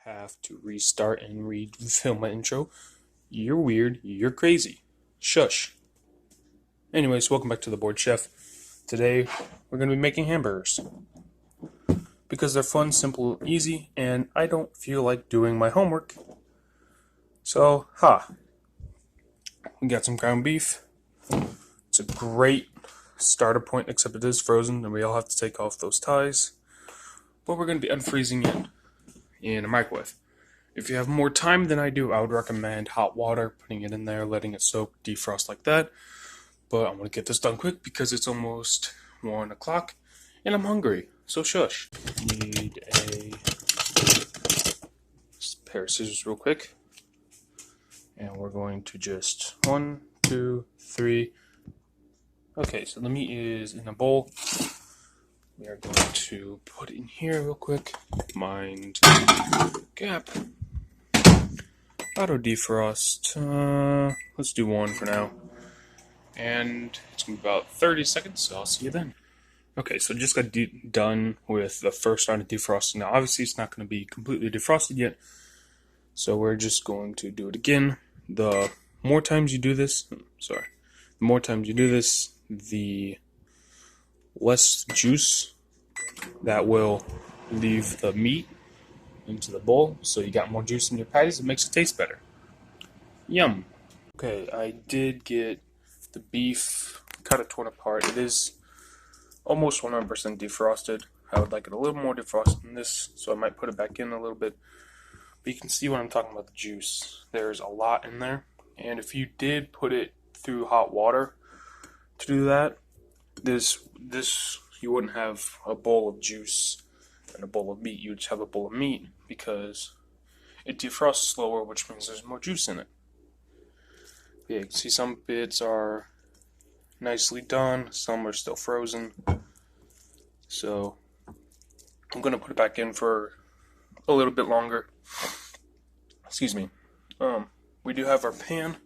have to restart and refilm my intro. You're weird. You're crazy. Shush. Anyways, welcome back to the Board Chef. Today, we're going to be making hamburgers. Because they're fun, simple, easy, and I don't feel like doing my homework. So, we got some ground beef. It's a great starter point, except it is frozen, and we all have to take off those ties. But we're going to be unfreezing it in a microwave. If you have more time than I do, I would recommend hot water, putting it in there, letting it soak, defrost like that. But I'm going to get this done quick because it's almost 1 o'clock and I'm hungry, so shush. Need a pair of scissors real quick. And we're going to just 1, 2, 3. Okay, so the meat is in a bowl. We are going to put it in here real quick. Mind gap. Auto defrost. Let's do 1 for now. And it's going to be about 30 seconds, so I'll see you then. Okay, so just got done with the first round of defrosting. Now, obviously, it's not going to be completely defrosted yet, so we're just going to do it again. The more times you do this, the less juice that will leave the meat into the bowl, so you got more juice in your patties. It makes it taste better. Yum. Okay, I did get the beef kind of torn apart. It is almost 100% defrosted. I would like it a little more defrosted than this, so I might put it back in a little bit. But you can see when I'm talking about the juice, there's a lot in there. And if you did put it through hot water to do that, this you wouldn't have a bowl of juice and a bowl of meat. You would just have a bowl of meat because it defrosts slower, which means there's more juice in it. Yeah, you can see some bits are nicely done, some are still frozen. So I'm going to put it back in for a little bit longer. Excuse me. We do have our pan.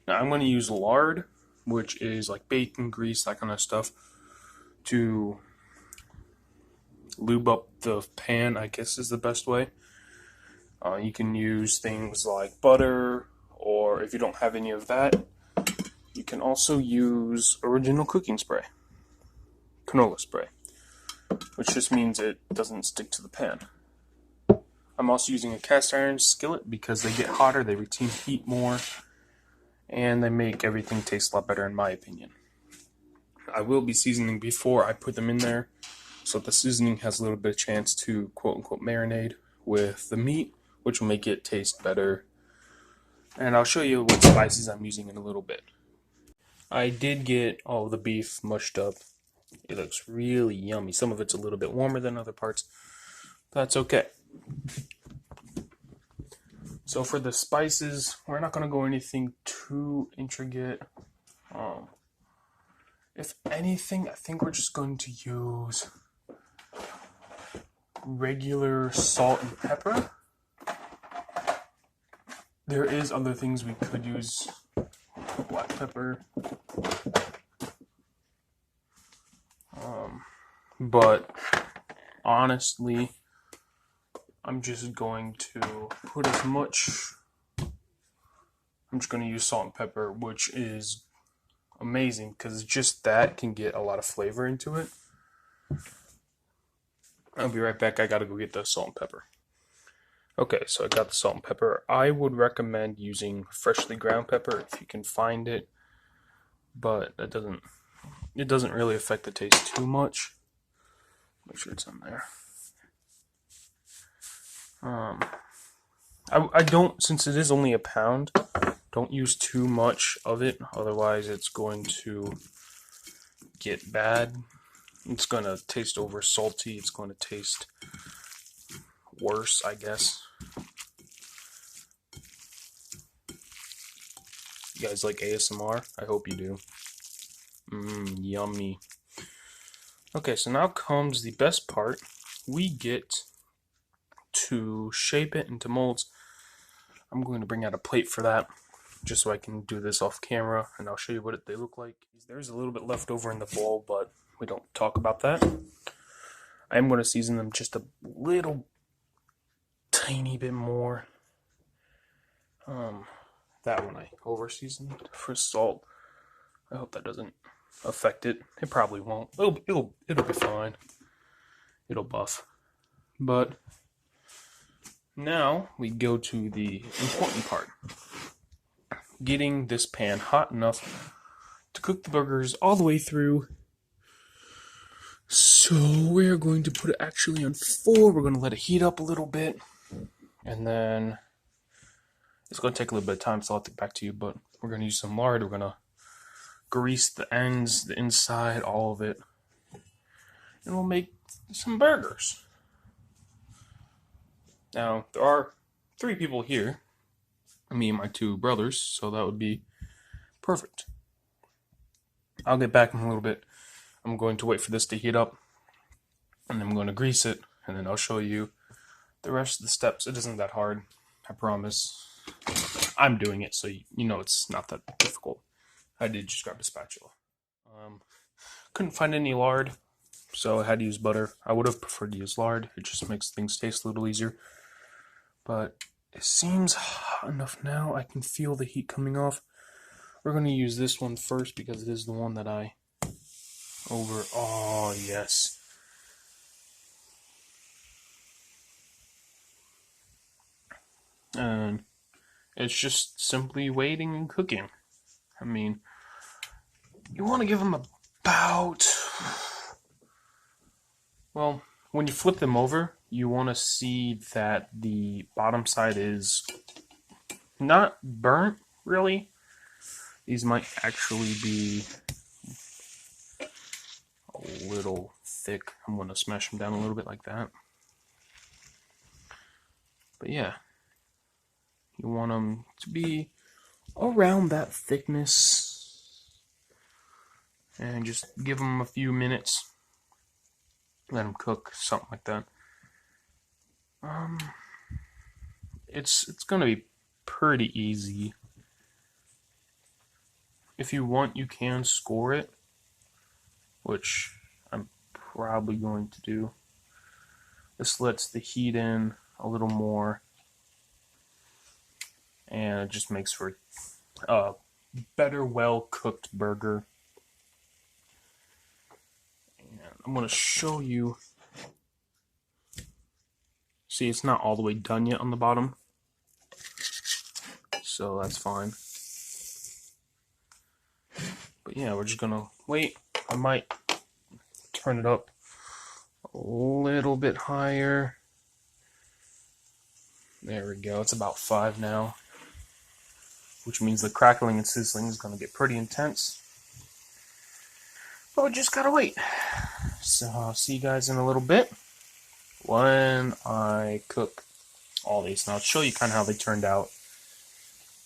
Now I'm going to use lard, which is like bacon grease, that kind of stuff, to lube up the pan, I guess is the best way. You can use things like butter, or if you don't have any of that, you can also use original cooking spray, canola spray, which just means it doesn't stick to the pan. I'm also using a cast iron skillet because they get hotter, they retain heat more, and they make everything taste a lot better in my opinion. I will be seasoning before I put them in there, so the seasoning has a little bit of chance to quote-unquote marinate with the meat, which will make it taste better. And I'll show you what spices I'm using in a little bit. I did get all the beef mushed up. It looks really yummy. Some of it's a little bit warmer than other parts. That's okay. So for the spices, we're not going to go anything too intricate. If anything, I think we're just going to use regular salt and pepper. There is other things we could use. Black pepper. But honestly, I'm just going to put as much. I'm just going to use salt and pepper, which is amazing because just that can get a lot of flavor into it. I'll be right back. I gotta go get the salt and pepper. Okay, so I got the salt and pepper. I would recommend using freshly ground pepper if you can find it, but it doesn't really affect the taste too much. Make sure it's in there. I don't, since it is only a pound, don't use too much of it, otherwise it's going to get bad. It's going to taste over salty, it's going to taste worse, I guess. You guys like ASMR? I hope you do. Yummy. Okay, so now comes the best part. We get to shape it into molds. I'm going to bring out a plate for that, just so I can do this off camera, and I'll show you what they look like. There's a little bit left over in the bowl, but we don't talk about that. I am going to season them just a little tiny bit more. That one I over seasoned for salt. I hope that doesn't affect it. It probably won't. It'll be fine. It'll buff. But now we go to the important part. Getting this pan hot enough to cook the burgers all the way through. So we're going to put it actually on 4. We're going to let it heat up a little bit. And then it's going to take a little bit of time, so I'll get back to you. But we're going to use some lard. We're going to grease the ends, the inside, all of it. And we'll make some burgers. Now, there are 3 people here. Me and my 2 brothers, so that would be perfect. I'll get back in a little bit. I'm going to wait for this to heat up, and then I'm going to grease it, and then I'll show you the rest of the steps. It isn't that hard, I promise. I'm doing it, so you know it's not that difficult. I did just grab a spatula. Couldn't find any lard, so I had to use butter. I would have preferred to use lard. It just makes things taste a little easier. But it seems hot enough now. I can feel the heat coming off. We're going to use this one first because it is the one that I Oh, yes. And it's just simply waiting and cooking. I mean, you want to give them about... Well, when you flip them over, you want to see that the bottom side is not burnt, really. These might actually be a little thick. I'm going to smash them down a little bit like that. But yeah, you want them to be around that thickness. And just give them a few minutes. Let them cook, something like that. It's going to be pretty easy. If you want, you can score it, which I'm probably going to do. This lets the heat in a little more, and it just makes for a better, well-cooked burger. And I'm going to show you. See, it's not all the way done yet on the bottom, so that's fine. But yeah, we're just gonna wait. I might turn it up a little bit higher. There we go. It's about 5 now, which means the crackling and sizzling is gonna get pretty intense. But we just gotta wait. So I'll see you guys in a little bit when I cook all these. And I'll show you kind of how they turned out,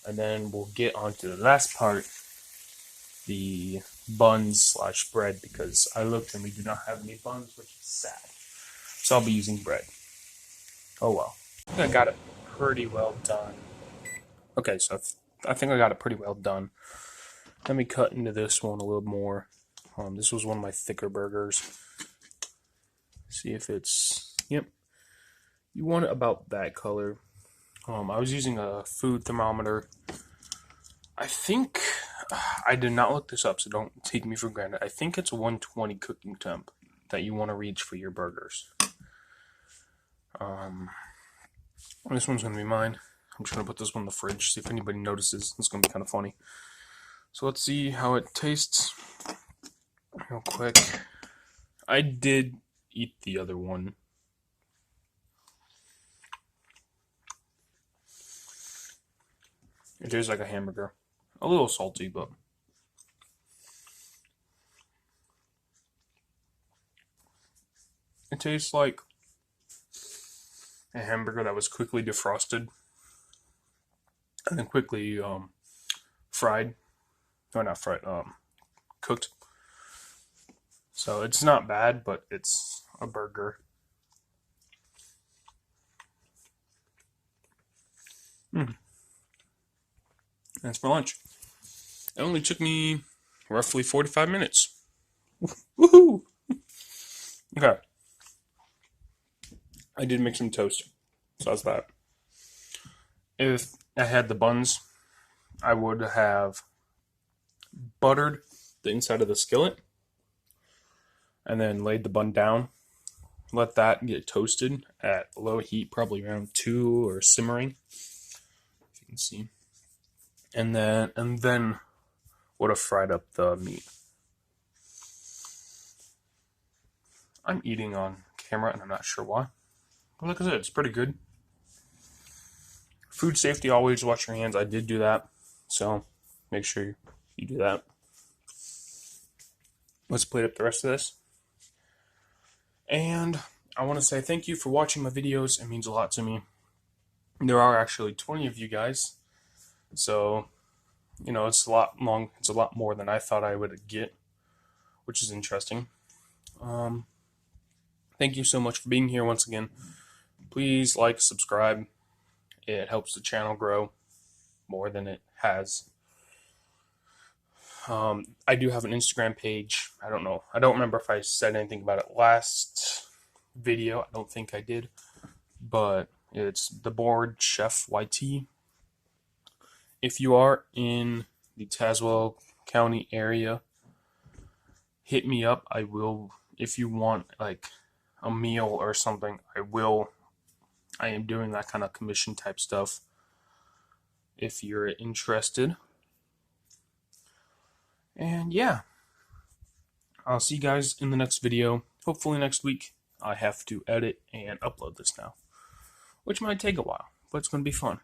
and then we'll get on to the last part. The buns / bread, because I looked and we do not have any buns, which is sad. So I'll be using bread. Oh well. I think I got it pretty well done. Okay, so I think I got it pretty well done. Let me cut into this one a little more. This was one of my thicker burgers. See if it's... Yep. You want it about that color. I was using a food thermometer. I think... I did not look this up, so don't take me for granted. I think it's 120 cooking temp that you want to reach for your burgers. This one's going to be mine. I'm just going to put this one in the fridge, see if anybody notices. It's going to be kind of funny. So let's see how it tastes real quick. I did eat the other one. It tastes like a hamburger. A little salty, but it tastes like a hamburger that was quickly defrosted and then quickly fried. Or not fried, cooked. So it's not bad, but it's a burger. That's for lunch. It only took me roughly 45 minutes. Woohoo! Okay. I did make some toast. So that's that. If I had the buns, I would have buttered the inside of the skillet and then laid the bun down. Let that get toasted at low heat, probably around 2 or simmering, if you can see. And then would have fried up the meat. I'm eating on camera and I'm not sure why. But like I said, it's pretty good. Food safety, always wash your hands. I did do that, so make sure you do that. Let's plate up the rest of this. And I want to say thank you for watching my videos. It means a lot to me. There are actually 20 of you guys, so you know it's a lot more than I thought I would get, which is interesting. Thank you so much for being here once again. Please like, subscribe. It helps the channel grow more than it has. I do have an Instagram page. I don't know. I don't remember if I said anything about it last video. I don't think I did. But it's The Bored Chef YT. If you are in the Tazewell County area, hit me up. I will, if you want like a meal or something, I am doing that kind of commission type stuff if you're interested. And yeah, I'll see you guys in the next video. Hopefully next week. I have to edit and upload this now, which might take a while, but it's going to be fun.